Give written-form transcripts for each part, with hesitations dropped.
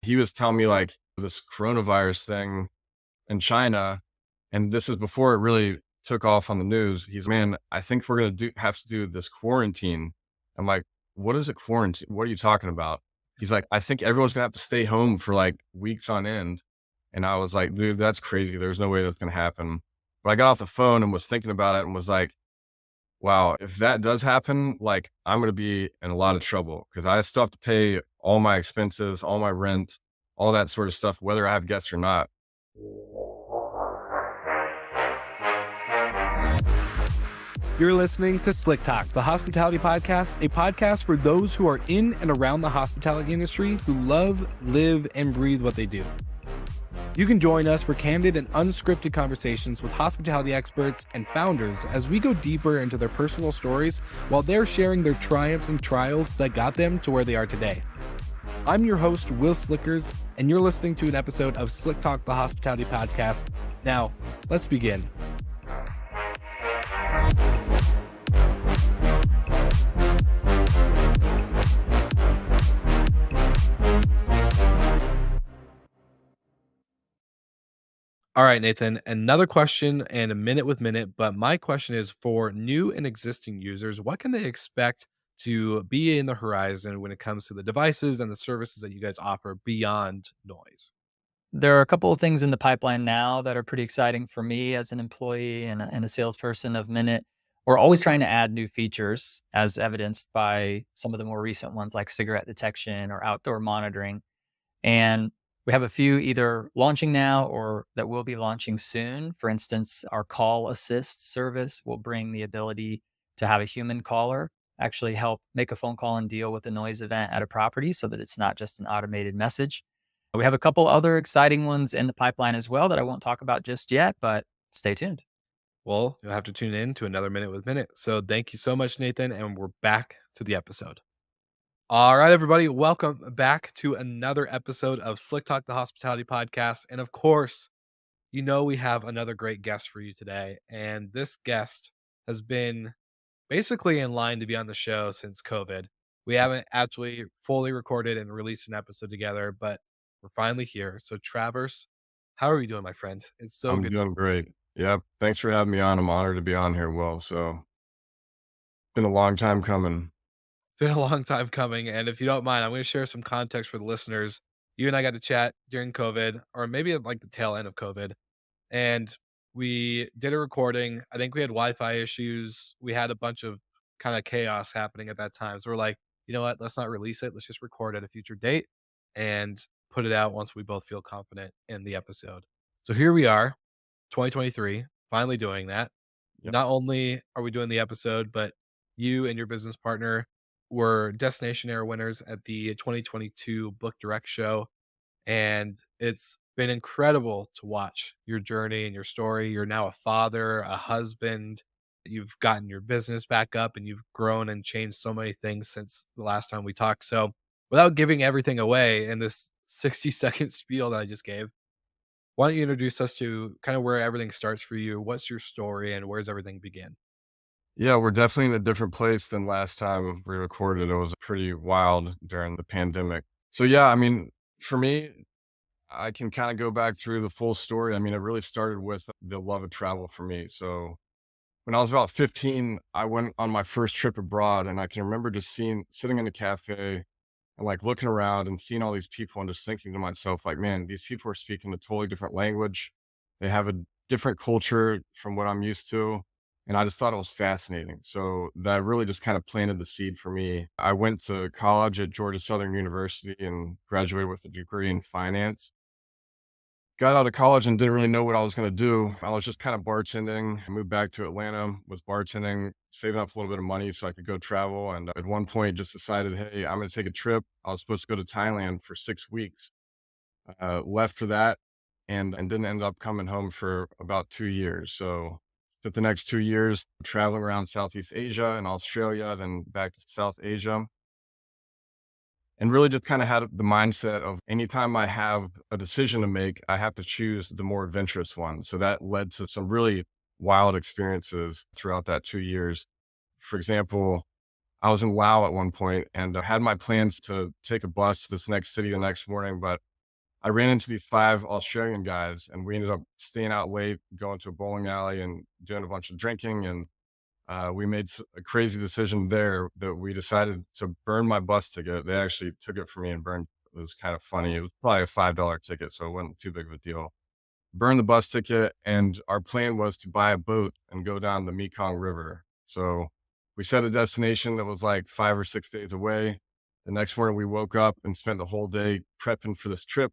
he was telling me like this coronavirus thing in China, and this is before it really took off on the news. He's, man, I think we're gonna have to do this quarantine. I'm like, what is a quarantine? What are you talking about? He's like, I think everyone's gonna have to stay home for like weeks on end. And I was like, dude, that's crazy. There's no way that's gonna happen. But I got off the phone and was thinking about it and was like, wow, if that does happen, like I'm gonna be in a lot of trouble because I still have to pay all my expenses, all my rent, all that sort of stuff, whether I have guests or not. You're listening to Slick Talk, the hospitality podcast, a podcast for those who are in and around the hospitality industry who love, live, and breathe what they do. You can join us for candid and unscripted conversations with hospitality experts and founders as we go deeper into their personal stories while they're sharing their triumphs and trials that got them to where they are today. I'm your host, Will Slickers, and you're listening to an episode of Slick Talk, the hospitality podcast. Now, let's begin. All right, Nathan, another question and a minute with minute, but my question is for new and existing users, what can they expect to be in the horizon when it comes to the devices and the services that you guys offer beyond noise? There are a couple of things in the pipeline now that are pretty exciting for me as an employee and a salesperson of Minute. We're always trying to add new features, as evidenced by some of the more recent ones like cigarette detection or outdoor monitoring. And we have a few either launching now or that will be launching soon. For instance, our call assist service will bring the ability to have a human caller actually help make a phone call and deal with a noise event at a property so that it's not just an automated message. We have a couple other exciting ones in the pipeline as well that I won't talk about just yet, but stay tuned. Well, you'll have to tune in to another minute with minute. So thank you so much, Nathan, and we're back to the episode. All right, everybody, welcome back to another episode of Slick Talk, the hospitality podcast. And of course, you know we have another great guest for you today. And this guest has been basically in line to be on the show since COVID. We haven't actually fully recorded and released an episode together, but we're finally here. So, Travers, how are you doing, my friend? It's so I'm good to see doing great. Yep. Thanks for having me on. I'm honored to be on here, Will. So, been a long time coming. you. Been a long time coming. And if you don't mind, I'm going to share some context for the listeners. You and I got to chat during COVID, or maybe at like the tail end of COVID. And we did a recording. I think we had Wi-Fi issues. We had a bunch of kind of chaos happening at that time. So we're like, you know what? Let's not release it. Let's just record at a future date and put it out once we both feel confident in the episode. So here we are, 2023, finally doing that. Yep. Not only are we doing the episode, but you and your business partner were Destinationaire winners at the 2022 Book Direct show. And it's been incredible to watch your journey and your story. You're now a father, a husband. You've gotten your business back up and you've grown and changed so many things since the last time we talked. So, without giving everything away in this 60-second spiel that I just gave, why don't you introduce us to kind of where everything starts for you? What's your story and where's everything begin? Yeah, we're definitely in a different place than last time we recorded. It was pretty wild during the pandemic. So, yeah, I mean, for me, I can kind of go back through the full story. I mean, it really started with the love of travel for me. So, when I was about 15, I went on my first trip abroad, and I can remember just sitting in a cafe and like looking around and seeing all these people and just thinking to myself, like, man, these people are speaking a totally different language. They have a different culture from what I'm used to. And I just thought it was fascinating. So that really just kind of planted the seed for me. I went to college at Georgia Southern University and graduated with a degree in finance. Got out of college and didn't really know what I was going to do. I was just kind of bartending. I moved back to Atlanta, was bartending, saving up a little bit of money so I could go travel. And at one point, just decided, hey, I'm going to take a trip. I was supposed to go to Thailand for 6 weeks. Left for that and didn't end up coming home for about 2 years. So spent the next 2 years traveling around Southeast Asia and Australia, then back to South Asia. And really just kind of had the mindset of anytime I have a decision to make, I have to choose the more adventurous one. So that led to some really wild experiences throughout that 2 years. For example, I was in Laos at one point and I had my plans to take a bus to this next city the next morning, but I ran into these 5 Australian guys, and we ended up staying out late, going to a bowling alley and doing a bunch of drinking, and we made a crazy decision there that we decided to burn my bus ticket. They actually took it from me and burned it. Was kind of funny. It was probably a $5 ticket, so it wasn't too big of a deal. Burned the bus ticket, and our plan was to buy a boat and go down the Mekong River. So we set a destination that was like 5 or 6 days away. The next morning, we woke up and spent the whole day prepping for this trip.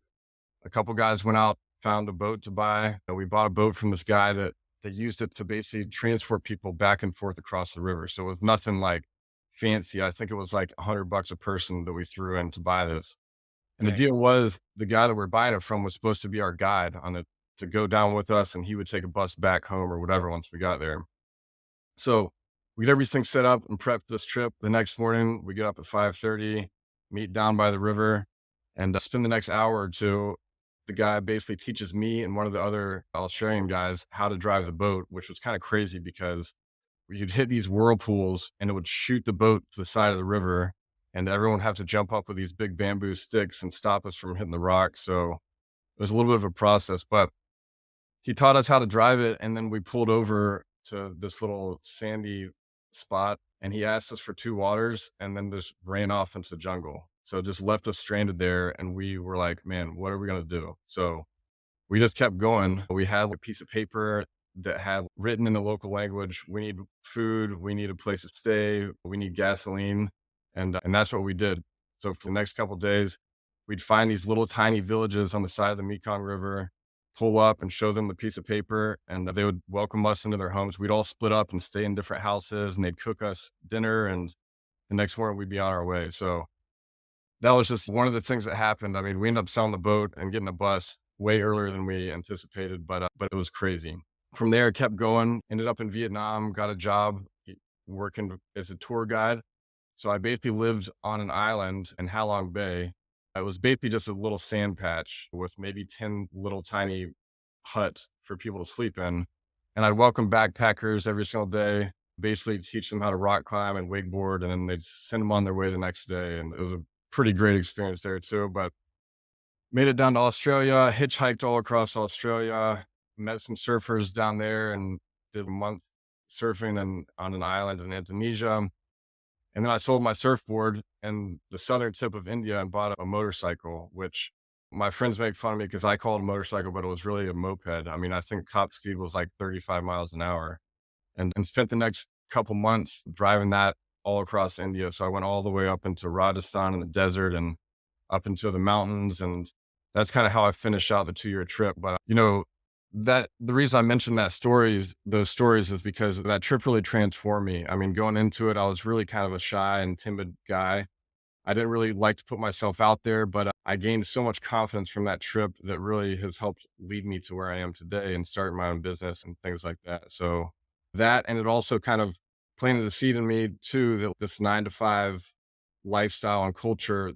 A couple guys went out, found a boat to buy. We bought a boat from this guy that used it to basically transport people back and forth across the river. So it was nothing like fancy. I think it was like $100 a person that we threw in to buy this. And the Dang. deal was the guy that we're buying it from was supposed to be our guide on it to go down with us, and he would take a bus back home or whatever once we got there. So we get everything set up and prepped this trip. The next morning, we get up at 5:30, meet down by the river, and spend the next hour or two. The guy basically teaches me and one of the other Australian guys how to drive the boat, which was kind of crazy because you'd hit these whirlpools and it would shoot the boat to the side of the river, and everyone would have to jump up with these big bamboo sticks and stop us from hitting the rocks. So it was a little bit of a process, but he taught us how to drive it, and then we pulled over to this little sandy spot, and he asked us for 2 waters and then just ran off into the jungle. So just left us stranded there, and we were like, "Man, what are we gonna do?" So we just kept going. We had a piece of paper that had written in the local language, "We need food, we need a place to stay, we need gasoline," and that's what we did. So for the next couple days, we'd find these little tiny villages on the side of the Mekong River, pull up and show them the piece of paper, and they would welcome us into their homes. We'd all split up and stay in different houses, and they'd cook us dinner, and the next morning we'd be on our way. So that was just one of the things that happened. I mean, we ended up selling the boat and getting a bus way earlier than we anticipated, but it was crazy. From there, kept going, ended up in Vietnam, got a job working as a tour guide. So I basically lived on an island in Ha Long Bay. It was basically just a little sand patch with maybe 10 little tiny huts for people to sleep in. And I'd welcome backpackers every single day, basically teach them how to rock climb and wakeboard, and then they'd send them on their way the next day. And it was a pretty great experience there too. But made it down to Australia, hitchhiked all across Australia, met some surfers down there, and did a month surfing on an island in Indonesia. And then I sold my surfboard in the southern tip of India and bought a motorcycle, which my friends make fun of me because I called it a motorcycle, but it was really a moped. I mean, I think top speed was like 35 miles an hour, and spent the next couple months driving that all across India. So I went all the way up into Rajasthan in the desert and up into the mountains. And that's kind of how I finished out the 2-year trip. But, that the reason I mentioned those stories is because that trip really transformed me. I mean, going into it, I was really kind of a shy and timid guy. I didn't really like to put myself out there, but I gained so much confidence from that trip that really has helped lead me to where I am today and start my own business and things like that. So that, and it also kind of planted a seed in me too, that this 9 to 5 lifestyle and culture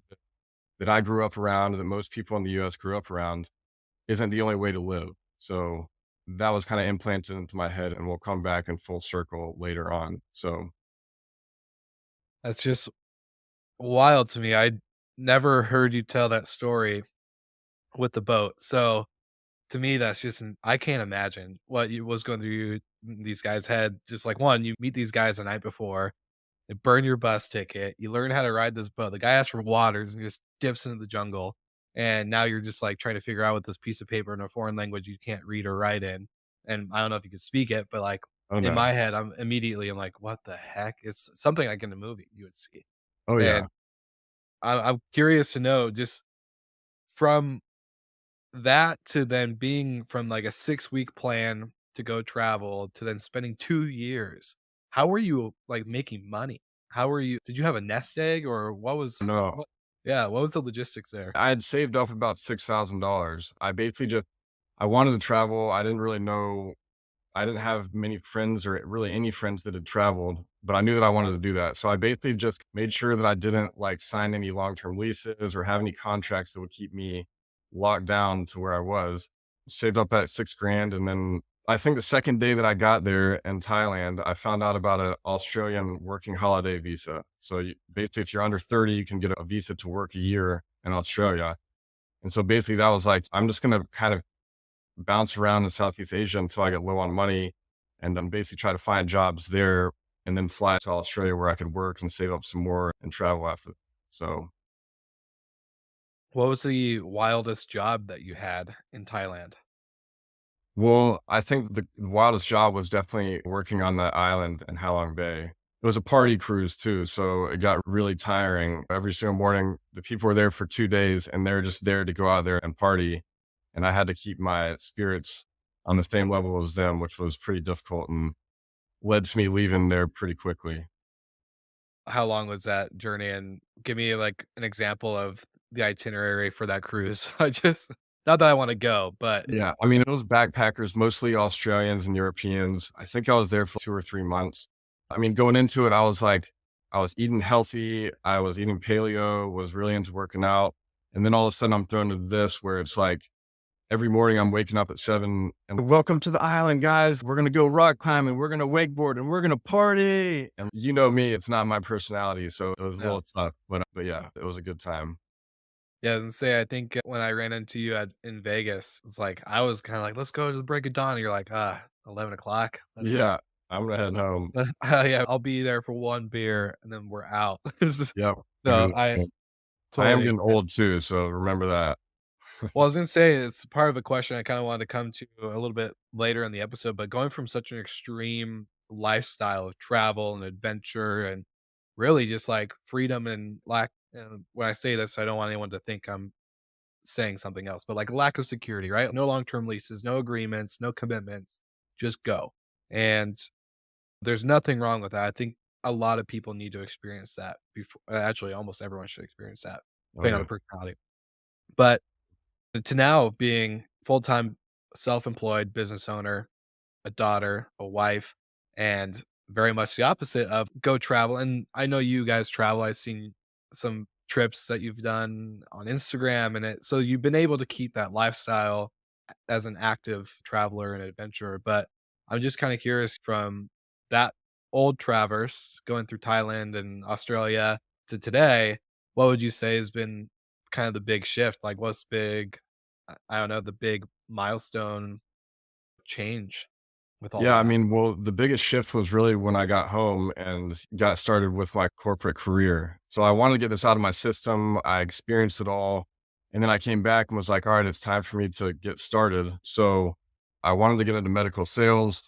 that I grew up around, that most people in the US grew up around, isn't the only way to live. So that was kind of implanted into my head, and we'll come back in full circle later on. So That's just wild to me. I never heard you tell that story with the boat. So to me, that's just I can't imagine what was going through these guys' head. Just like one, you meet these guys the night before, they burn your bus ticket, you learn how to ride this boat. The guy asks for waters and just dips into the jungle. And now you're just like trying to figure out what this piece of paper in a foreign language you can't read or write in. And I don't know if you can speak it, but like oh in no. my head, I'm like, what the heck? It's something like in a movie you would see. Oh yeah. And I'm curious to know, just from that to then being from like a 6-week plan to go travel to then spending 2 years, how were you, like, making money? How were you did you have a nest egg, or No. what yeah, what was the logistics there? I had saved up about $6,000. I basically just I wanted to travel. I didn't really know. I didn't have many friends or really any friends that had traveled, but I knew that I wanted to do that. So I basically just made sure that I didn't like sign any long-term leases or have any contracts that would keep me locked down to where I was. Saved up that 6 grand. And then I think the second day that I got there in Thailand, I found out about an Australian working holiday visa. So basically, if you're under 30, you can get a visa to work a year in Australia. And so basically that was like, I'm just going to kind of bounce around in Southeast Asia until I get low on money and then basically try to find jobs there and then fly to Australia where I could work and save up some more and travel after. So, What was the wildest job that you had in Thailand? well, I think the wildest job was definitely working on that island in Halong Bay. It was a party cruise too, so it got really tiring. Every single morning, the people were there for 2 days and they're just there to go out there and party. And I had to keep my spirits on the same level as them, which was pretty difficult and led to me leaving there pretty quickly. How long was that journey? And give me like an example of the itinerary for that cruise. I just not that I want to go, but Yeah, I mean, it was backpackers, mostly Australians and Europeans. I think I was there for 2 or 3 months. I mean, going into it, I was like, I was eating healthy, I was eating paleo, was really into working out, and then all of a sudden I'm thrown into this where it's like, every morning I'm waking up at 7 and welcome to the island, guys. We're gonna go rock climbing, we're gonna wakeboard, and we're gonna party. And you know me, it's not my personality, so it was a no. little tough, but yeah, it was a good time. Yeah, and say I think when I ran into you at in Vegas, it's like I was kind of like, let's go to the break of dawn. And you're like, 11 o'clock. Let's Yeah, I'm gonna head home. yeah, I'll be there for one beer and then we're out. Yep. No, I I am totally getting old too, so remember that. well, I was gonna say it's part of a question I kind of wanted to come to a little bit later in the episode, but going from such an extreme lifestyle of travel and adventure and really just like freedom and lack. And when I say this, I don't want anyone to think I'm saying something else, but like lack of security, right? No long term leases, no agreements, no commitments, just go. And there's nothing wrong with that. I think a lot of people need to experience that before. Actually, almost everyone should experience that, Oh, depending on yeah. the personality. But to now being full-time self-employed business owner, a daughter, a wife, and very much the opposite of go travel. And I know you guys travel. I've seen some trips that you've done on Instagram and it so you've been able to keep that lifestyle as an active traveler and adventurer. But I'm just kind of curious from that old Travers going through Thailand and Australia to today, what would you say has been kind of the big shift? Like what's big, I don't know, the big milestone change with all Yeah, of I that? mean, well, the biggest shift was really when I got home and got started with my corporate career. So I wanted to get this out of my system. I experienced it all. And then I came back and was like, all right, it's time for me to get started. So I wanted to get into medical sales.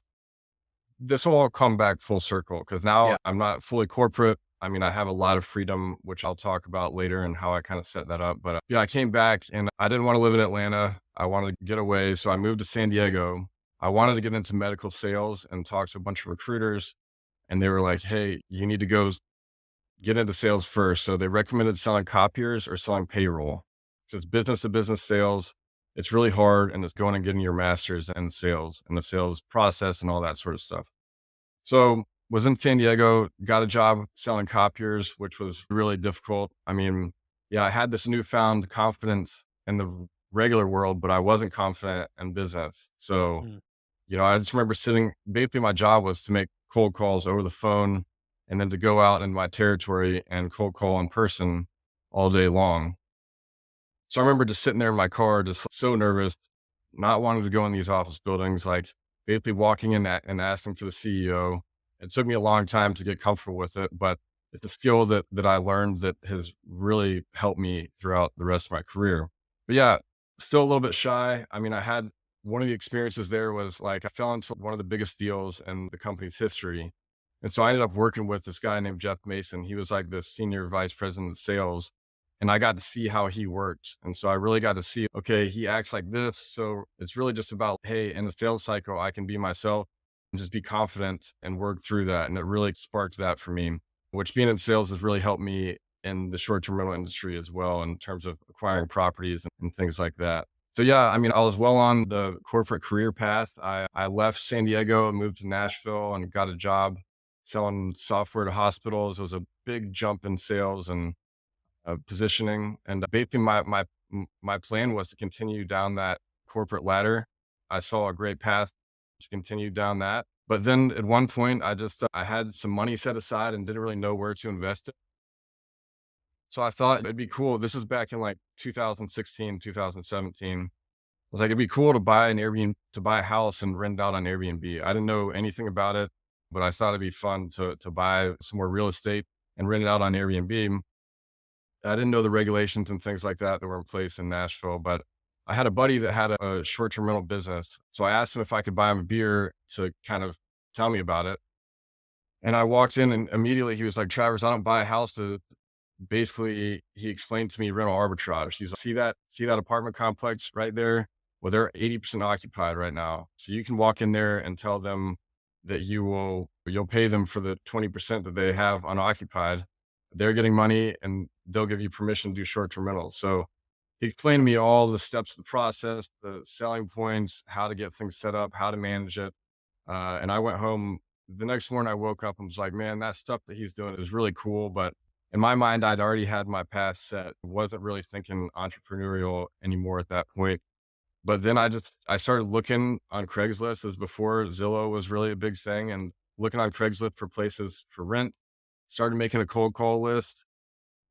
This will all come back full circle because now Yeah. I'm not fully corporate. I mean, I have a lot of freedom, which I'll talk about later and how I kind of set that up. But yeah, I came back and I didn't want to live in Atlanta. I wanted to get away. So I moved to San Diego. I wanted to get into medical sales and talk to a bunch of recruiters. And they were like, hey, you need to go get into sales first. So they recommended selling copiers or selling payroll. So it's business to business sales. It's really hard and it's going and getting your master's in sales and the sales process and all that sort of stuff. So was in San Diego, got a job selling copiers, which was really difficult. I mean, yeah, I had this newfound confidence in the regular world, but I wasn't confident in business. So, Mm. I just remember sitting, basically my job was to make cold calls over the phone and then to go out in my territory and cold call in person all day long. So I remember just sitting there in my car, just so nervous, not wanting to go in these office buildings, like basically walking in and asking for the CEO. It took me a long time to get comfortable with it, but it's a skill that I learned that has really helped me throughout the rest of my career. But yeah, still a little bit shy. I mean, I had one of the experiences there was like I fell into one of the biggest deals in the company's history. And so I ended up working with this guy named Jeff Mason. He was like the senior vice president of sales and I got to see how he worked. And so I really got to see, okay, he acts like this. So it's really just about, hey, in the sales cycle, I can be myself and just be confident and work through that. And it really sparked that for me, which being in sales has really helped me in the short-term rental industry as well, in terms of acquiring properties and things like that. So yeah, I mean, I was well on the corporate career path. I left San Diego and moved to Nashville and got a job selling software to hospitals. It was a big jump in sales and positioning. And basically, my plan was to continue down that corporate ladder. I saw a great path to continue down that. But then at one point, I just I had some money set aside and didn't really know where to invest it. So I thought it'd be cool. This is back in like 2016, 2017. I was like, it'd be cool to buy an Airbnb, to buy a house and rent out on Airbnb. I didn't know anything about it, but I thought it'd be fun to buy some more real estate and rent it out on Airbnb. I didn't know the regulations and things like that were in place in Nashville, but I had a buddy that had a short-term rental business. So I asked him if I could buy him a beer to kind of tell me about it. And I walked in and immediately he was like, Travers, I don't buy a house to basically he explained to me rental arbitrage. He's like, see that apartment complex right there? Well, they're 80% occupied right now. So you can walk in there and tell them that you'll pay them for the 20% that they have unoccupied. They're getting money and they'll give you permission to do short-term rentals. So he explained to me all the steps of the process, the selling points, how to get things set up, how to manage it. And I went home the next morning. I woke up and was like, man, that stuff that he's doing is really cool. But in my mind, I'd already had my path set. Wasn't really thinking entrepreneurial anymore at that point. But then I started looking on Craigslist as before Zillow was really a big thing and looking on Craigslist for places for rent, started making a cold call list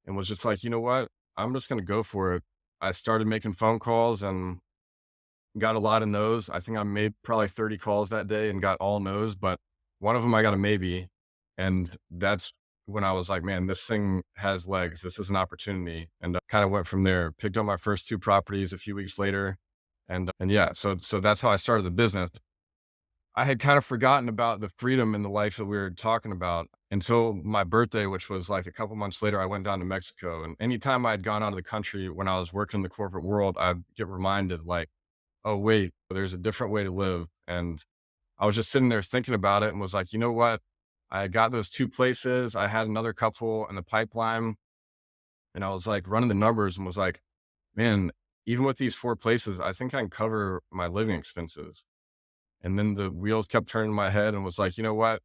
and was just like, you know what? I'm just going to go for it. I started making phone calls and got a lot of no's. I think I made probably 30 calls that day and got all no's, but one of them I got a maybe. And that's when I was like, man, this thing has legs. This is an opportunity. And I kind of went from there, picked up my first two properties a few weeks later. And yeah, so that's how I started the business. I had kind of forgotten about the freedom in the life that we were talking about until my birthday, which was like a couple months later. I went down to Mexico. And anytime I had gone out of the country when I was working in the corporate world, I'd get reminded like, oh, wait, there's a different way to live. And I was just sitting there thinking about it and was like, you know what? I got those two places. I had another couple in the pipeline. And I was like running the numbers and was like, man, even with these four places, I think I can cover my living expenses. And then the wheels kept turning in my head and was like, you know what?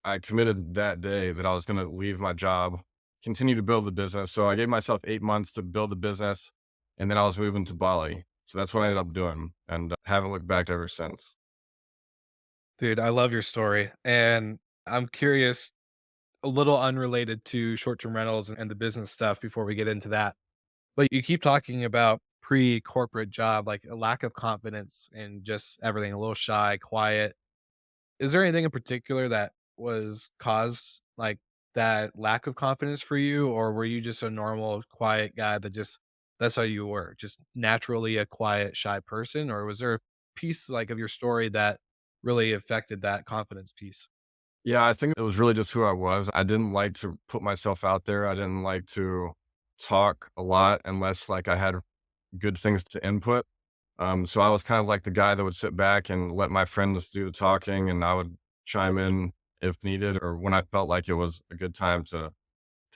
I committed that day that I was going to leave my job, continue to build the business. So I gave myself 8 months to build the business. And then I was moving to Bali. So that's what I ended up doing and haven't looked back ever since. Dude, I love your story. And I'm curious, a little unrelated to short-term rentals and the business stuff before we get into that. But you keep talking about pre-corporate job, like a lack of confidence and just everything, a little shy, quiet. Is there anything in particular that was caused like that lack of confidence for you? Or were you just a normal, quiet guy that just that's how you were, just naturally a quiet, shy person? Or was there a piece like of your story that really affected that confidence piece? Yeah, I think it was really just who I was. I didn't like to put myself out there. I didn't like to talk a lot unless like I had good things to input. So I was kind of like the guy that would sit back and let my friends do the talking and I would chime in if needed or when I felt like it was a good time to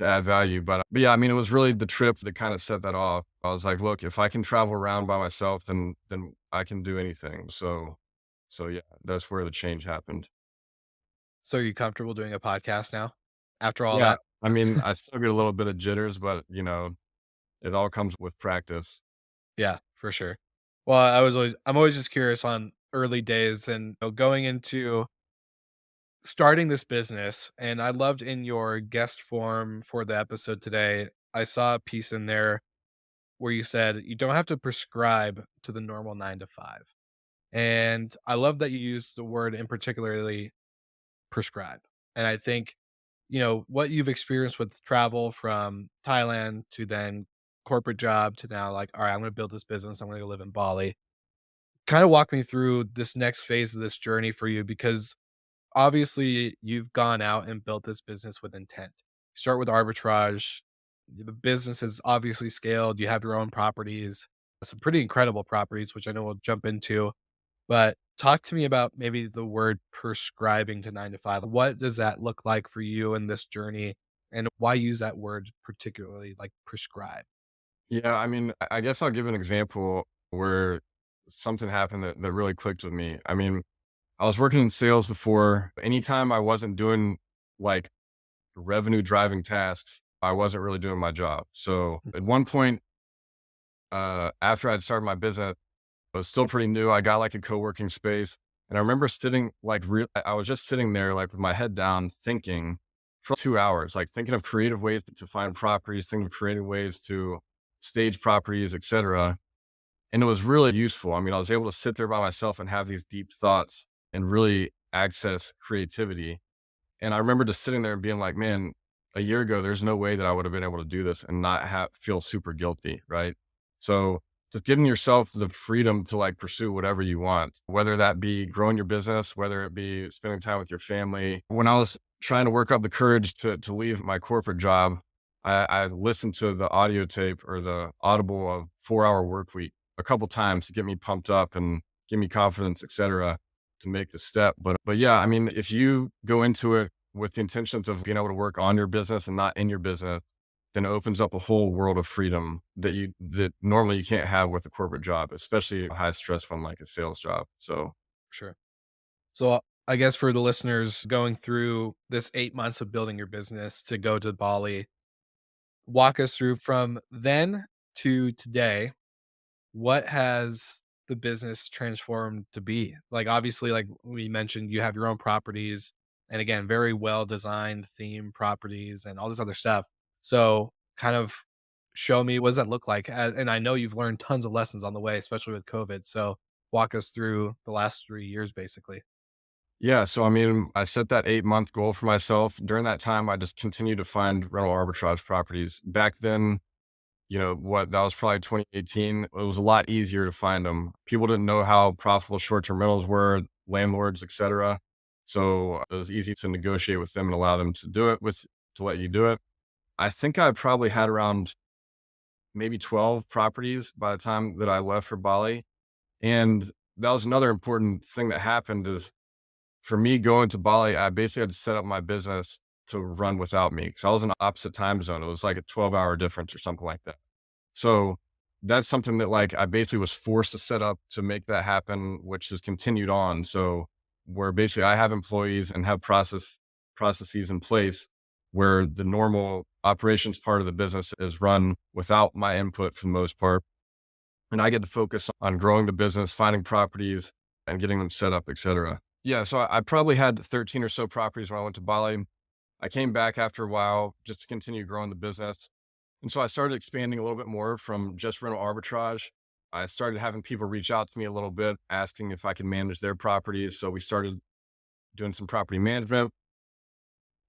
add value. But yeah, I mean, it was really the trip that kind of set that off. I was like, look, if I can travel around by myself, then I can do anything. So yeah, that's where the change happened. So are you comfortable doing a podcast now after all Yeah, that? I mean, I still get a little bit of jitters, but it all comes with practice. Yeah, for sure. Well, I'm always just curious on early days and going into starting this business. And I loved in your guest form for the episode today, I saw a piece in there where you said you don't have to prescribe to the normal 9 to 5. And I love that you used the word in particularly prescribe. And I think, what you've experienced with travel from Thailand to then corporate job to now like, all right, I'm going to build this business. I'm going to go live in Bali. Kind of walk me through this next phase of this journey for you because obviously you've gone out and built this business with intent. Start with arbitrage. The business has obviously scaled. You have your own properties, some pretty incredible properties, which I know we'll jump into. But talk to me about maybe the word prescribing to 9 to 5. What does that look like for you in this journey? And why use that word particularly like prescribe? Yeah, I mean, I guess I'll give an example where something happened that really clicked with me. I mean, I was working in sales before. Anytime I wasn't doing like revenue driving tasks, I wasn't really doing my job. So at one point, after I'd started my business, it was still pretty new. I got like a co-working space and I remember sitting like I was just sitting there like with my head down thinking, for 2 hours, like thinking of creative ways to find properties, thinking of creative ways to stage properties, etc. And it was really useful. I mean, I was able to sit there by myself and have these deep thoughts and really access creativity. And I remember just sitting there and being like, man, a year ago, there's no way that I would have been able to do this and not feel super guilty. Right. So just giving yourself the freedom to like pursue whatever you want, whether that be growing your business, whether it be spending time with your family. When I was trying to work up the courage to leave my corporate job, I listened to the audio tape or the audible of 4 Hour Work Week a couple times to get me pumped up and give me confidence, etc., to make the step. But yeah, I mean, if you go into it with the intentions of being able to work on your business and not in your business, then it opens up a whole world of freedom that normally you can't have with a corporate job, especially a high stress one like a sales job. So Sure. So I guess for the listeners going through this 8 months of building your business to go to Bali, walk us through from then to today. What has the business transformed to be? Like, obviously, like we mentioned, you have your own properties and again, very well designed theme properties and all this other stuff. So kind of show me, what does that look like? And I know you've learned tons of lessons on the way, especially with COVID. So walk us through the last 3 years, basically. yeah, so I mean, I set that 8 month goal for myself. During that time, I just continued to find rental arbitrage properties. Back then, what that was probably 2018. It was a lot easier to find them. People didn't know how profitable short-term rentals were, landlords, etc. So it was easy to negotiate with them and allow them to let you do it. I think I probably had around maybe 12 properties by the time that I left for Bali. And that was another important thing that happened is for me going to Bali, I basically had to set up my business to run without me because I was in the opposite time zone. It was like a 12-hour difference or something like that. So that's something that like I basically was forced to set up to make that happen, which has continued on. So where basically I have employees and have processes in place where the normal operations part of the business is run without my input for the most part. And I get to focus on growing the business, finding properties and getting them set up, et cetera. Yeah. So I probably had 13 or so properties when I went to Bali. I came back after a while just to continue growing the business. And so I started expanding a little bit more from just rental arbitrage. I started having people reach out to me a little bit, asking if I could manage their properties. So we started doing some property management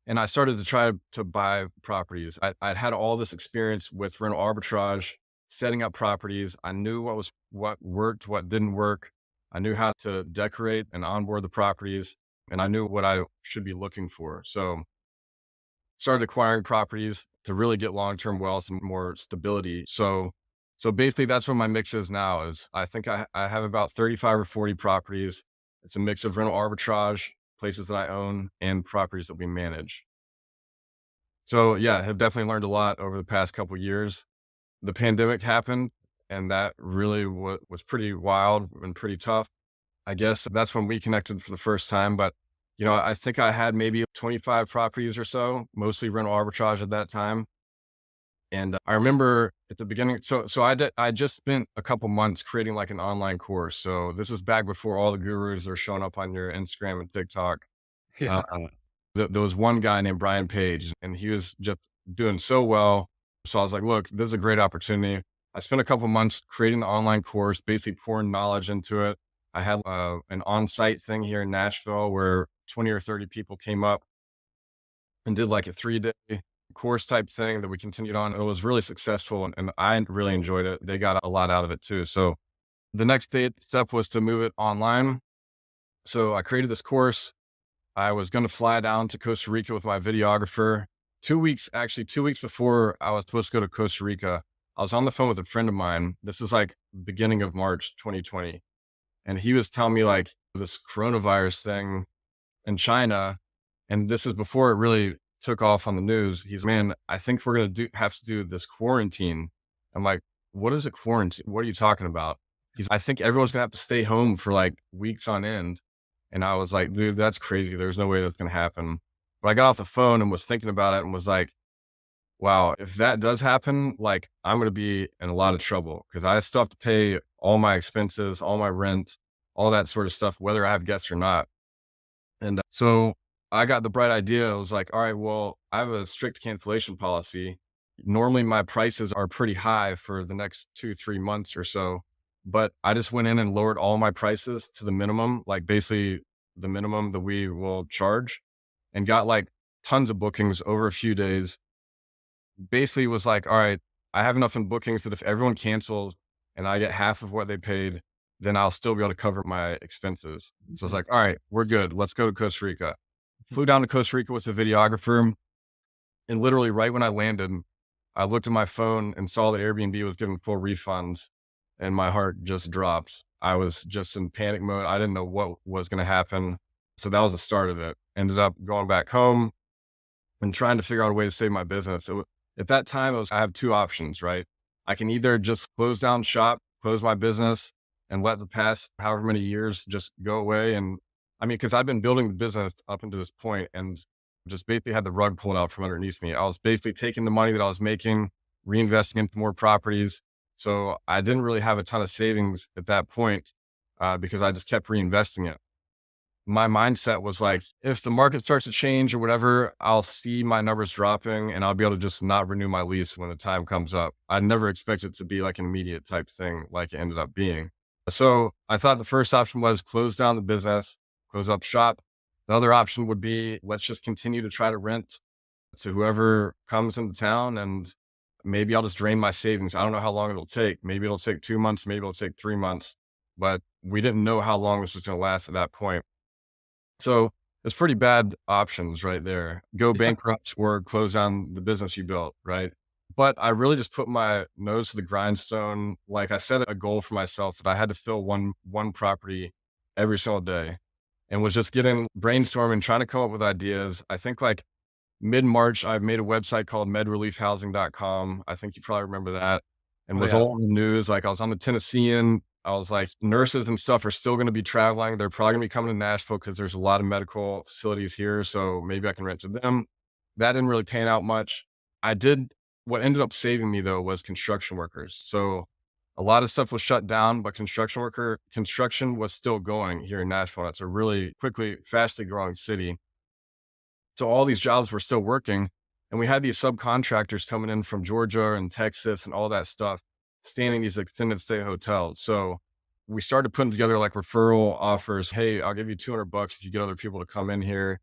and I started to try to buy properties. I'd had all this experience with rental arbitrage, setting up properties. I knew what worked, what didn't work. I knew how to decorate and onboard the properties, and I knew what I should be looking for. So started acquiring properties to really get long-term wealth and more stability. So basically that's what my mix is now is I think I have about 35 or 40 properties. It's a mix of rental arbitrage, places that I own and properties that we manage. So yeah, I have definitely learned a lot over the past couple of years. The pandemic happened and that really was pretty wild and pretty tough. I guess that's when we connected for the first time, but I think I had maybe 25 properties or so, mostly rental arbitrage at that time. And I remember at the beginning, I just spent a couple months creating like an online course. So this was back before all the gurus are showing up on your Instagram and TikTok. Yeah. Uh, there was one guy named Brian Page, and he was just doing so well. So I was like, look, this is a great opportunity. I spent a couple months creating the online course, basically pouring knowledge into it. I had an on-site thing here in Nashville where 20 or 30 people came up and did like a 3-day course type thing that we continued on. It was really successful and I really enjoyed it. They got a lot out of it too. So the next step was to move it online. So I created this course. I was going to fly down to Costa Rica with my videographer 2 weeks before I was supposed to go to Costa Rica. I was on the phone with a friend of mine. This is like beginning of March, 2020. And he was telling me like this coronavirus thing in China. And this is before it really took off on the news. He's, man, I think we're going to have to do this quarantine. I'm like, what is a quarantine? What are you talking about? I think everyone's going to have to stay home for like weeks on end. And I was like, dude, that's crazy. There's no way that's going to happen. But I got off the phone and was thinking about it and was like, wow, if that does happen, like I'm going to be in a lot of trouble because I still have to pay all my expenses, all my rent, all that sort of stuff, whether I have guests or not. And so I got the bright idea. I was like, all right, well, I have a strict cancellation policy. Normally my prices are pretty high for the next 2, 3 months or so, but I just went in and lowered all my prices to the minimum, like basically the minimum that we will charge, and got like tons of bookings over a few days. Basically was like, all right, I have enough in bookings that if everyone cancels and I get half of what they paid, then I'll still be able to cover my expenses. So it's Mhm. like, all right, we're good. Let's go to Costa Rica. Mhm. Flew down to Costa Rica with a videographer. And literally right when I landed, I looked at my phone and saw that Airbnb was giving full refunds, and my heart just dropped. I was just in panic mode. I didn't know what was going to happen. So that was the start of it. Ended up going back home and trying to figure out a way to save my business. At that time, I have two options, right? I can either just close down shop, close my business, and let the past however many years just go away. And I mean, because I've been building the business up until this point and just basically had the rug pulled out from underneath me. I was basically taking the money that I was making, reinvesting into more properties. So I didn't really have a ton of savings at that point because I just kept reinvesting it. My mindset was like, if the market starts to change or whatever, I'll see my numbers dropping and I'll be able to just not renew my lease when the time comes up. I never expected it to be like an immediate type thing like it ended up being. So I thought the first option was close down the business, close up shop. The other option would be let's just continue to try to rent to whoever comes into town, and maybe I'll just drain my savings. I don't know how long it'll take. Maybe it'll take 2 months, maybe it'll take 3 months, but we didn't know how long this was going to last at that point. So it's pretty bad options right there. Go Yeah. bankrupt or close down the business you built, right? But I really just put my nose to the grindstone. Like I set a goal for myself that I had to fill one property every single day, and was just getting brainstorming, trying to come up with ideas. I think like mid-March, I made a website called medreliefhousing.com. I think you probably remember that, and Oh was yeah. all in the news. Like I was on the Tennessean. I was like, nurses and stuff are still going to be traveling. They're probably going to be coming to Nashville because there's a lot of medical facilities here. So maybe I can rent to them. That didn't really pan out much. I did, what ended up saving me though was construction workers. So a lot of stuff was shut down, but construction was still going here in Nashville. It's a really quickly, fastly growing city. So all these jobs were still working, and we had these subcontractors coming in from Georgia and Texas and all that stuff, staying in these extended stay hotels. So we started putting together like referral offers. Hey, I'll give you $200 if you get other people to come in here.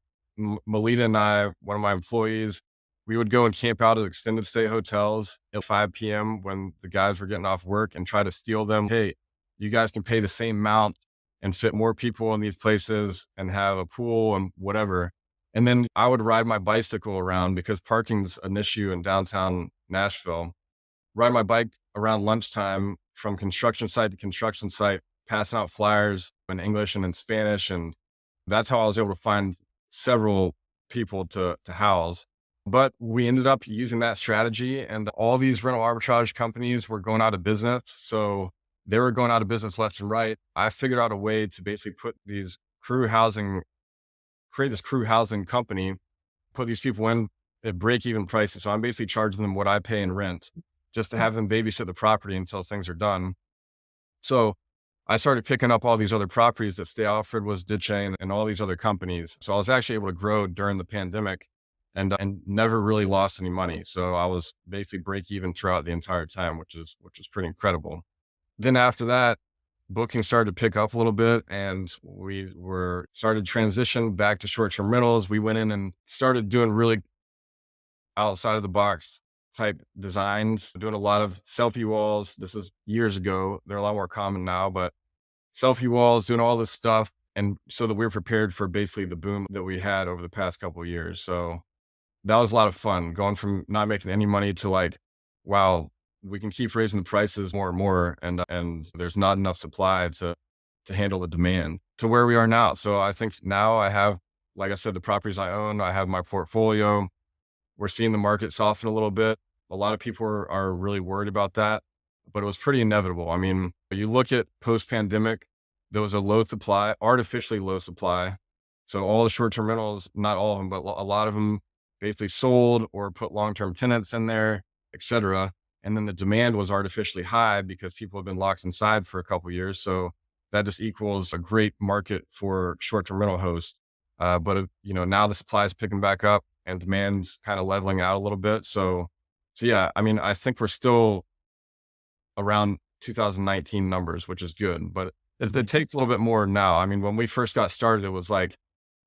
Melita and I, one of my employees, we would go and camp out at extended stay hotels at 5 p.m. when the guys were getting off work and try to steal them. Hey, you guys can pay the same amount and fit more people in these places and have a pool and whatever. And then I would ride my bicycle around because parking's an issue in downtown Nashville. Ride my bike around lunchtime from construction site to construction site, passing out flyers in English and in Spanish. And that's how I was able to find several people to house. But we ended up using that strategy, and all these rental arbitrage companies were going out of business. So they were going out of business left and right. I figured out a way to basically create this crew housing company, put these people in at break even prices. So I'm basically charging them what I pay in rent just to Hmm. have them babysit the property until things are done. So I started picking up all these other properties that Stay Alfred was ditching and all these other companies. So I was actually able to grow during the pandemic and never really lost any money. So I was basically break even throughout the entire time, which is pretty incredible. Then after that, booking started to pick up a little bit, and we were started transition back to short-term rentals. We went in and started doing really outside of the box type designs, doing a lot of selfie walls. This is years ago. They're a lot more common now, but selfie walls, doing all this stuff. And so that we're prepared for basically the boom that we had over the past couple of years. So that was a lot of fun going from not making any money to like, wow, we can keep raising the prices more and more, and there's not enough supply to handle the demand to where we are now. So I think now I have, like I said, the properties I own, I have my portfolio. We're seeing the market soften a little bit. A lot of people are really worried about that, but it was pretty inevitable. I mean, you look at post pandemic, there was a low supply, artificially low supply. So all the short term rentals, not all of them, but a lot of them basically sold or put long term tenants in there, et cetera. And then the demand was artificially high because people have been locked inside for a couple of years. So that just equals a great market for short term rental hosts. But now the supply is picking back up and demand's kind of leveling out a little bit. So yeah, I mean, I think we're still around 2019 numbers, which is good, but it Mhm. takes a little bit more now. I mean, when we first got started, it was like,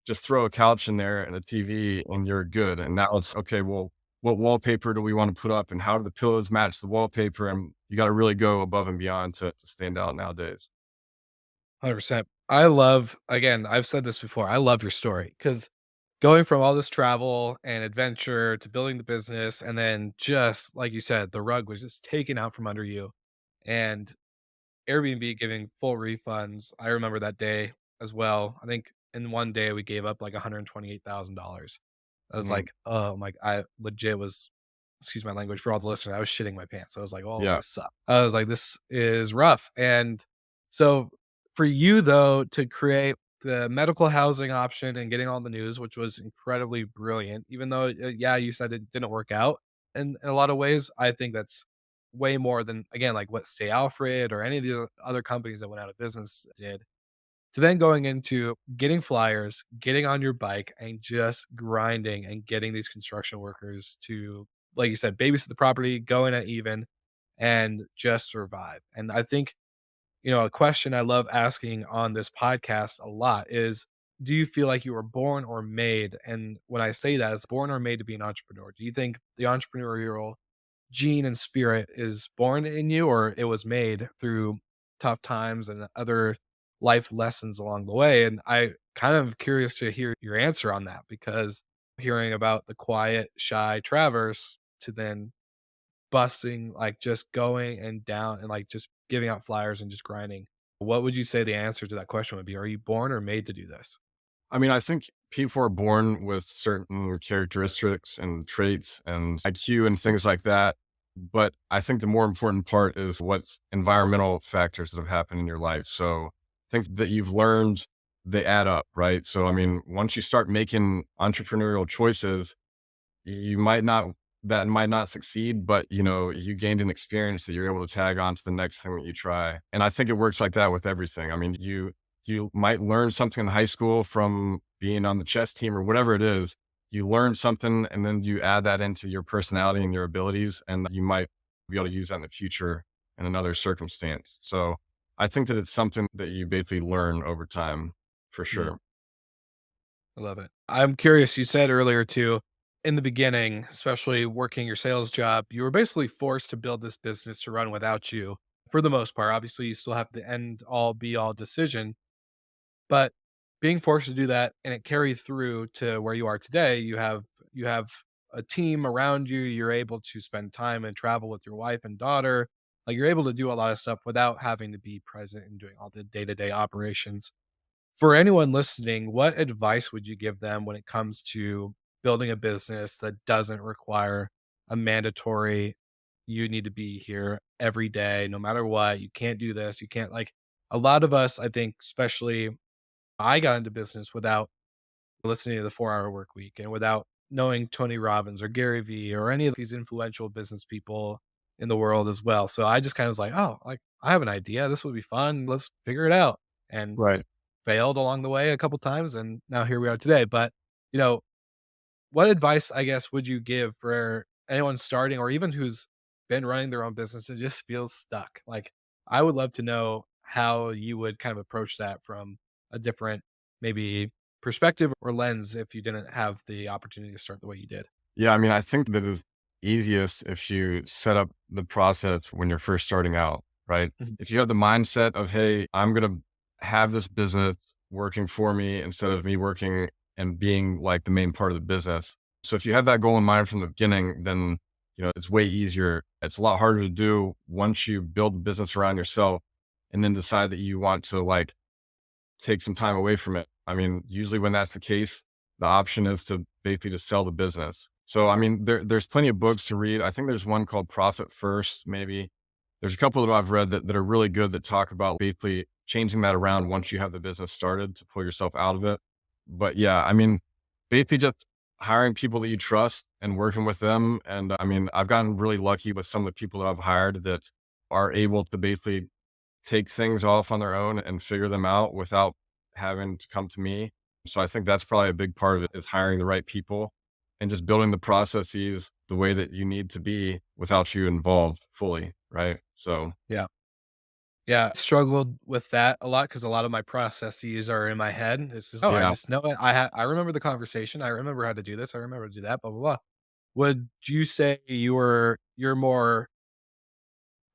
just throw a couch in there and a TV and you're good. And now it's okay, well, what wallpaper do we want to put up and how do the pillows match the wallpaper? And you got to really go above and beyond to stand out nowadays. 100%. I love, again, I've said this before. I love your story because going from all this travel and adventure to building the business, and then just like you said, the rug was just taken out from under you. And Airbnb giving full refunds. I remember that day as well. I think in one day we gave up like $128,000. I was Mhm. like, "Oh my." I legit was, excuse my language for all the listeners, I was shitting my pants. I was like, "Oh, Yeah. this sucks." I was like, "This is rough." And so for you though, to create the medical housing option and getting on the news, which was incredibly brilliant, even though, yeah, you said it didn't work out in a lot of ways, I think that's way more than, again, like what Stay Alfred or any of the other companies that went out of business did. To then going into getting flyers, getting on your bike, and just grinding and getting these construction workers to, like you said, babysit the property, go in at even, and just survive. And I think, a question I love asking on this podcast a lot is, do you feel like you were born or made? And when I say that, is born or made to be an entrepreneur? Do you think the entrepreneurial gene and spirit is born in you, or it was made through tough times and other life lessons along the way? And I kind of curious to hear your answer on that, because hearing about the quiet, shy Travers to then busting, like just going and down and like just giving out flyers and just grinding. What would you say the answer to that question would be? Are you born or made to do this? I mean, I think people are born with certain characteristics and traits and IQ and things like that. But I think the more important part is what's environmental factors that have happened in your life. So I think that you've learned they add up, right? So, I mean, once you start making entrepreneurial choices, you might not that might not succeed, but you gained an experience that you're able to tag on to the next thing that you try. And I think it works like that with everything. I mean, you might learn something in high school from being on the chess team or whatever it is. You learn something and then you add that into your personality and your abilities, and you might be able to use that in the future in another circumstance. So I think that it's something that you basically learn over time for Mm, sure. I love it. I'm curious. You said earlier too, in the beginning, especially working your sales job, you were basically forced to build this business to run without you for the most part. Obviously, you still have the end all be all decision. But being forced to do that and it carried through to where you are today, you have a team around you, you're able to spend time and travel with your wife and daughter. Like you're able to do a lot of stuff without having to be present and doing all the day-to-day operations. For anyone listening, what advice would you give them when it comes to building a business that doesn't require a mandatory, you need to be here every day no matter what, you can't do this, you can't, like, a lot of us, I think, especially I got into business without listening to the 4-Hour Work Week and without knowing Tony Robbins or Gary Vee or any of these influential business people in the world as well. So I just kind of was like, "Oh, like I have an idea. This would be fun. Let's figure it out." And Right. failed along the way a couple times, and now here we are today. But, you know, what advice, I guess, would you give for anyone starting or even who's been running their own business and just feels stuck? Like, I would love to know how you would kind of approach that from a different, maybe, perspective or lens if you didn't have the opportunity to start the way you did. Yeah, I mean, I think that it's easiest if you set up the process when you're first starting out, right? Mhm. If you have the mindset of, hey, I'm going to have this business working for me instead of me working and being like the main part of the business. So if you have that goal in mind from the beginning, then, it's way easier. It's a lot harder to do once you build the business around yourself and then decide that you want to like take some time away from it. I mean, usually when that's the case, the option is to basically just sell the business. So, I mean, there's plenty of books to read. I think there's one called Profit First, maybe. There's a couple that I've read that are really good that talk about basically changing that around once you have the business started to pull yourself out of it. But yeah, I mean, basically just hiring people that you trust and working with them. And I mean, I've gotten really lucky with some of the people that I've hired that are able to basically take things off on their own and figure them out without having to come to me. So I think that's probably a big part of it is hiring the right people and just building the processes the way that you need to be without you involved fully, right? So Yeah. Yeah, struggled with that a lot because a lot of my processes are in my head. It's just, "Oh, I yeah, just know it. I remember the conversation. I remember how to do this. I remember to do that, blah, blah, blah." Would you say you're more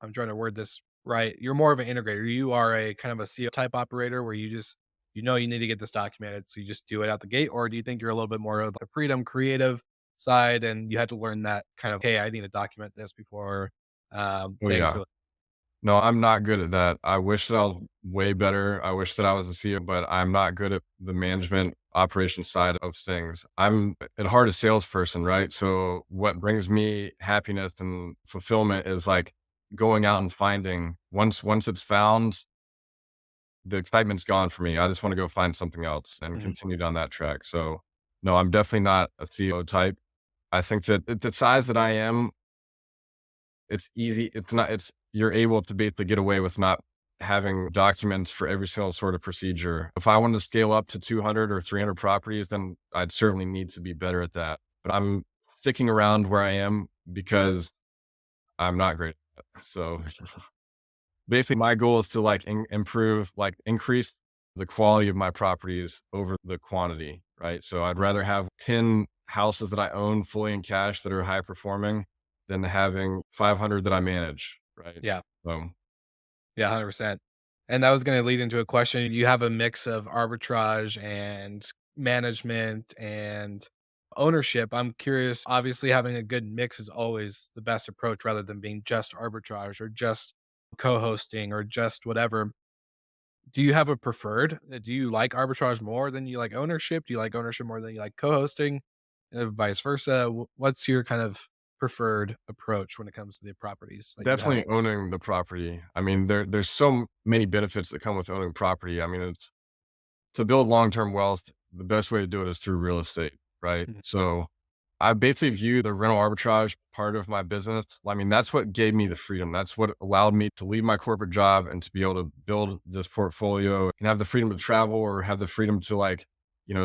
I'm trying to word this right. You're more of an integrator. You are a kind of a CEO type operator where you just you know you need to get this documented, so you just do it out the gate, or do you think you're a little bit more of the freedom, creative side, and you had to learn that kind of, "Hey, I need to document this before oh things." yeah. No, I'm not good at that. I wish that I was way better. I wish that I was a CEO, but I'm not good at the management operation side of things. I'm at heart a salesperson, right? So what brings me happiness and fulfillment is like going out and finding once it's found, the excitement's gone for me. I just want to go find something else and Mhm. continue down that track. So no, I'm definitely not a CEO type. I think that at the size that I am, it's easy. It's not, it's, you're able to basically get away with not having documents for every single sort of procedure. If I wanted to scale up to 200 or 300 properties, then I'd certainly need to be better at that. But I'm sticking around where I am because I'm not great at it. So basically my goal is to like improve, like increase the quality of my properties over the quantity, right? So I'd rather have 10 houses that I own fully in cash that are high performing than having 500 that I manage, right? Yeah. So Yeah, 100%. And that was gonna lead into a question. You have a mix of arbitrage and management and ownership. I'm curious, obviously, having a good mix is always the best approach rather than being just arbitrage or just co-hosting or just whatever. Do you have a preferred? Do you like arbitrage more than you like ownership? Do you like ownership more than you like co-hosting? Vice versa? What's your kind of preferred approach when it comes to the properties that you have? definitely owning the property. I mean, there's so many benefits that come with owning property. I mean, it's to build long-term wealth, the best way to do it is through real estate, right? Mhm, So I basically view the rental arbitrage part of my business. I mean, that's what gave me the freedom. That's what allowed me to leave my corporate job and to be able to build this portfolio and have the freedom to travel or have the freedom to like,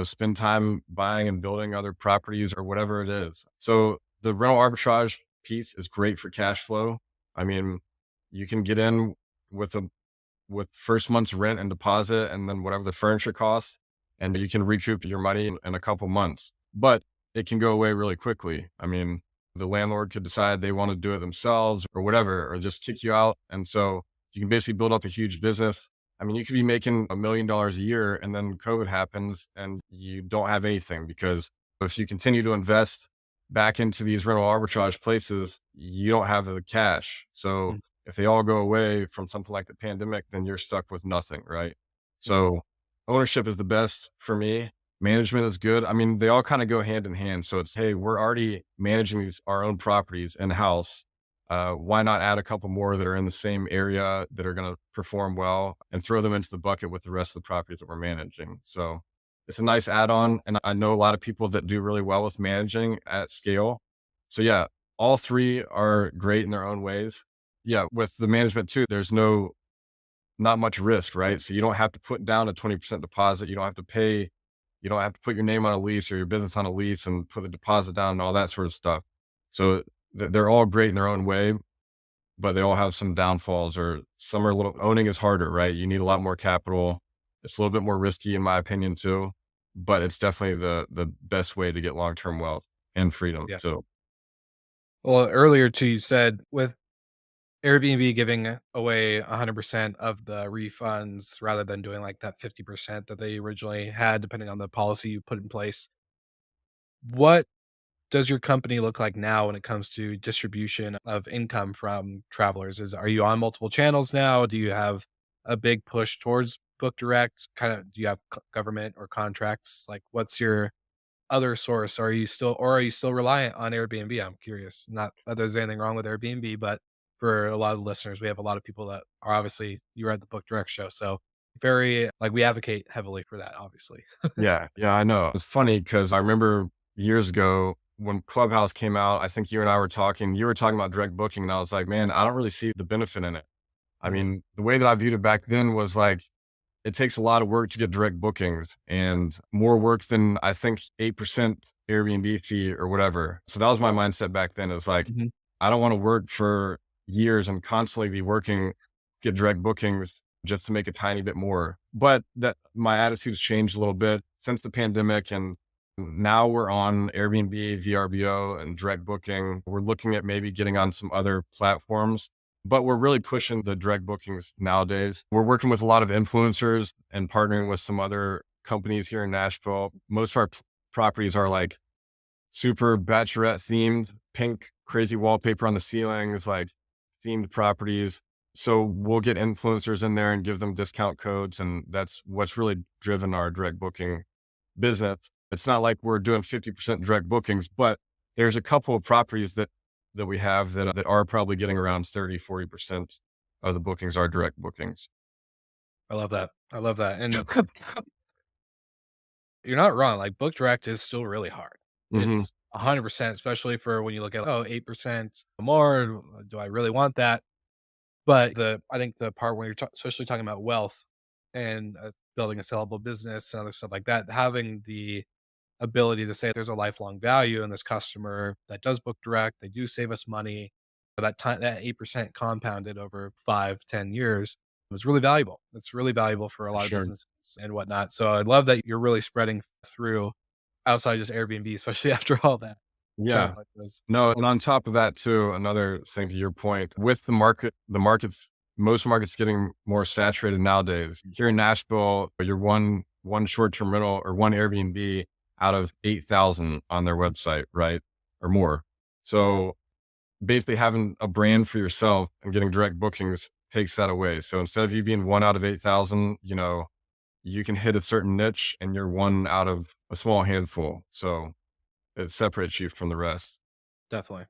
spend time buying and building other properties or whatever it is. So the rental arbitrage piece is great for cash flow. I mean, you can get in with a with first month's rent and deposit and then whatever the furniture costs, and you can recoup your money in a couple months. But it can go away really quickly. I mean, the landlord could decide they want to do it themselves or whatever, or just kick you out. And so you can basically build up a huge business. I mean, you could be making $1 million a year and then COVID happens and you don't have anything because if you continue to invest back into these rental arbitrage places, you don't have the cash. So mhm, if they all go away from something like the pandemic, then you're stuck with nothing, right? mhm, So ownership is the best for me. Management is good. I mean, they all kind of go hand in hand. So it's, hey, we're already managing our own properties in house. Why not add a couple more that are in the same area that are going to perform well and throw them into the bucket with the rest of the properties that we're managing? So it's a nice add on. And I know a lot of people that do really well with managing at scale. So yeah, all three are great in their own ways. Yeah, with the management too, there's not much risk, right? So you don't have to put down a 20% deposit. You don't have to put your name on a lease or your business on a lease and put the deposit down and all that sort of stuff. So they're all great in their own way, but they all have some downfalls or some are a little, owning is harder, right? You need a lot more capital. It's a little bit more risky in my opinion too, but it's definitely the best way to get long-term wealth and freedom yeah. too. Well, earlier too, you said with Airbnb giving away 100% of the refunds rather than doing like that 50% that they originally had, depending on the policy you put in place. What does your company look like now when it comes to distribution of income from travelers? Are you on multiple channels now? Do you have a big push towards book direct? Kind of, do you have government or contracts? Like, what's your other source? Are you still reliant on Airbnb? I'm curious. Not that there's anything wrong with Airbnb, but for a lot of listeners, we have a lot of people that are obviously you were at the Book Direct show. So very like we advocate heavily for that, obviously. Yeah, yeah, I know. It's funny because I remember years ago when Clubhouse came out, I think you and I were talking, you were talking about direct booking, and I was like, man, I don't really see the benefit in it. I Mhm, mean, the way that I viewed it back then was like, it takes a lot of work to get direct bookings and more work than I think 8% Airbnb fee or whatever. So that was my mindset back then. It's like, Mhm. I don't want to work for years and constantly be working, get direct bookings just to make a tiny bit more. But that my attitude's changed a little bit since the pandemic. And now we're on Airbnb, VRBO, and direct booking. We're looking at maybe getting on some other platforms, but we're really pushing the direct bookings nowadays. We're working with a lot of influencers and partnering with some other companies here in Nashville. Most of our properties are like super bachelorette themed, pink, crazy wallpaper on the ceilings, like themed properties. So we'll get influencers in there and give them discount codes. And that's what's really driven our direct booking business. It's not like we're doing 50% direct bookings, but there's a couple of properties that we have that are probably getting around 30-40% of the bookings are direct bookings. I love that. I love that. And you're not wrong. Like book direct is still really hard. Hmm. It's 100%, especially for when you look at, oh, 8% more. Do I really want that? But I think the part where especially talking about wealth and building a sellable business and other stuff like that, having the ability to say there's a lifelong value in this customer that does book direct, they do save us money. That time, that 8% compounded over 5, 10 years was really valuable. It's really valuable for a For lot of sure. businesses and whatnot. So I love that you're really spreading through outside just Airbnb, especially after all that. Yeah. Sounds like this. No, and on top of that too, another thing to your point, with the markets, most markets getting more saturated nowadays. Here in Nashville, you're one short-term rental or one Airbnb out of 8,000 on their website, right? Or more. So basically having a brand for yourself and getting direct bookings takes that away. So instead of you being one out of 8,000, you can hit a certain niche and you're one out of a small handful. So it separates you from the rest. Definitely.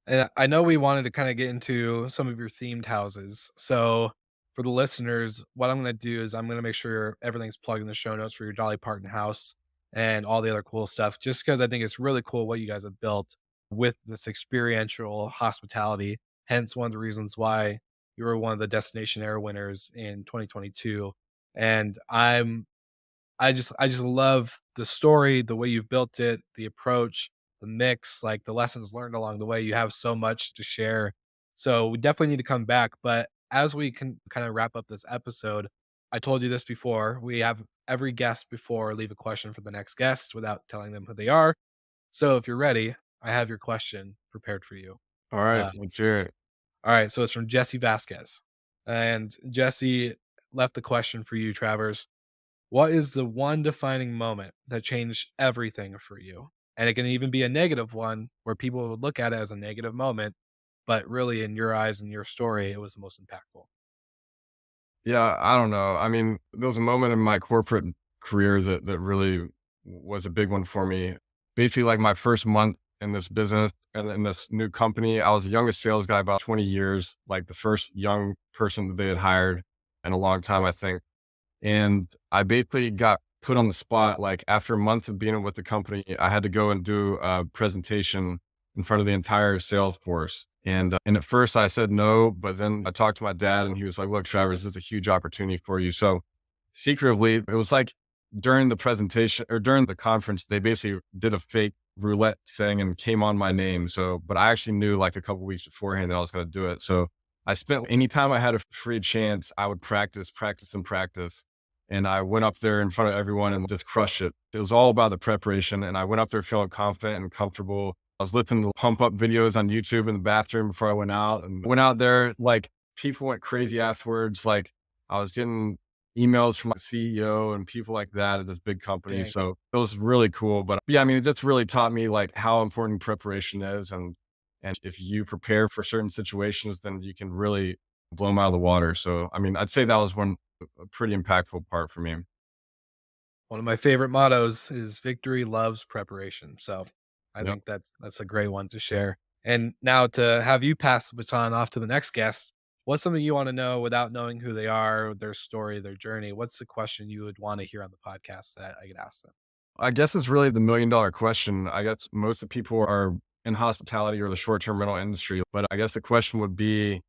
And I know we wanted to kind of get into some of your themed houses. So for the listeners, what I'm going to do is I'm going to make sure everything's plugged in the show notes for your Dolly Parton house and all the other cool stuff, just because I think it's really cool what you guys have built with this experiential hospitality. Hence, one of the reasons why you were one of the Destinationaire winners in 2022. And I just love the story, the way you've built it, the approach, the mix, like the lessons learned along the way. You have so much to share. So we definitely need to come back. But as we can kind of wrap up this episode, I told you this before. We have every guest before leave a question for the next guest without telling them who they are. So if you're ready, I have your question prepared for you. All right, Uh, let's hear it. all right. So it's from Jesse Vasquez. And Jesse left the question for you, Travers. What is the one defining moment that changed everything for you? And it can even be a negative one where people would look at it as a negative moment, but really in your eyes and your story, it was the most impactful. Yeah, I don't know. I mean, there was a moment in my corporate career that really was a big one for me. Basically, like my first month in this business and in this new company, I was the youngest sales guy, about 20 years, like the first young person that they had hired in a long time, I think. And I basically got put on the spot. Like after a month of being with the company, I had to go and do a presentation in front of the entire sales force. And at first I said no, but then I talked to my dad and he was like, look, Travis, this is a huge opportunity for you. So secretly, it was like during the presentation or during the conference, they basically did a fake roulette thing and came on my name. So, but I actually knew like a couple weeks beforehand that I was going to do it. So I spent anytime I had a free chance, I would practice, practice, and practice. And I went up there in front of everyone and just crushed it. It was all about the preparation. And I went up there feeling confident and comfortable. I was listening to pump up videos on YouTube in the bathroom before I went out and went out there. Like people went crazy afterwards. Like I was getting emails from my CEO and people like that at this big company. Dang. So it was really cool. But yeah, I mean, it just really taught me like how important preparation is. And if you prepare for certain situations, then you can really blow them out of the water. So, I mean, I'd say that was a pretty impactful part for me. One of my favorite mottos is victory loves preparation. So I Yep. think that's a great one to share. And now to have you pass the baton off to the next guest, what's something you want to know without knowing who they are, their story, their journey? What's the question you would want to hear on the podcast that I could ask them? I guess it's really the $1,000,000 question. I guess most of the people are in hospitality or the short term rental industry. But I guess the question would be,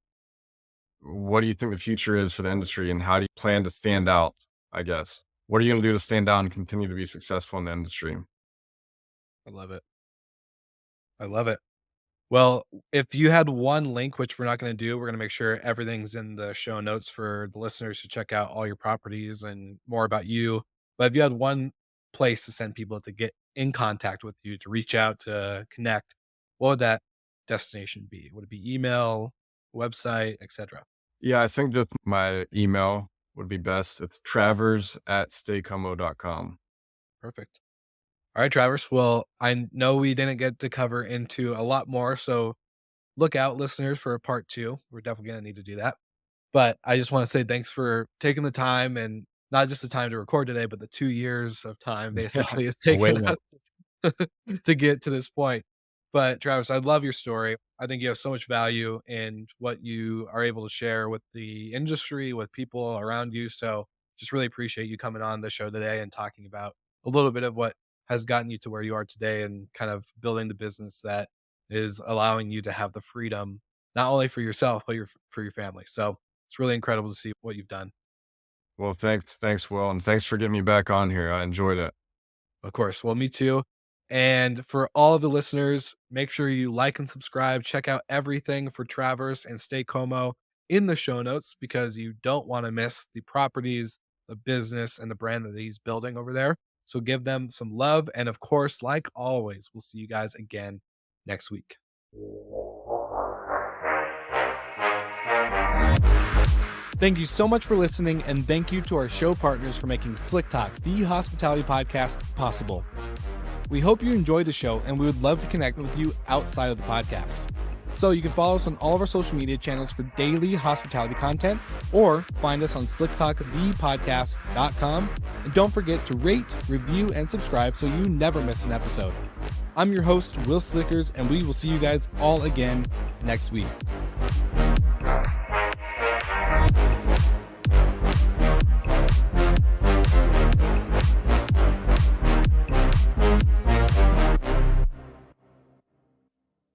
what do you think the future is for the industry, and how do you plan to stand out, I guess? What are you going to do to stand out and continue to be successful in the industry? I love it. I love it. Well, if you had one link, which we're not going to do, we're going to make sure everything's in the show notes for the listeners to check out all your properties and more about you. But if you had one place to send people to get in contact with you, to reach out, to connect, what would that destination be? Would it be email, website, etc.? Yeah, I think just my email would be best. It's travers@staycomo.com. Perfect. All right, Travers. Well, I know we didn't get to cover into a lot more, so look out, listeners, for a part two. We're definitely going to need to do that. But I just want to say thanks for taking the time, and not just the time to record today, but the 2 years of time basically it's taken Waiting. us to get to this point. But Travis, I love your story. I think you have so much value in what you are able to share with the industry, with people around you. So just really appreciate you coming on the show today and talking about a little bit of what has gotten you to where you are today and kind of building the business that is allowing you to have the freedom, not only for yourself, but for your family. So it's really incredible to see what you've done. Well, thanks, Will, and thanks for getting me back on here. I enjoyed it. Of course. Well, me too. And for all of the listeners, make sure you like and subscribe. Check out everything for Travers and Stay Como in the show notes because you don't want to miss the properties, the business, and the brand that he's building over there. So give them some love. And of course, like always, we'll see you guys again next week. Thank you so much for listening, and thank you to our show partners for making Slick Talk, the hospitality podcast, possible. We hope you enjoyed the show, and we would love to connect with you outside of the podcast. So you can follow us on all of our social media channels for daily hospitality content, or find us on slicktalkthepodcast.com. And don't forget to rate, review, and subscribe so you never miss an episode. I'm your host, Will Slickers, and we will see you guys all again next week.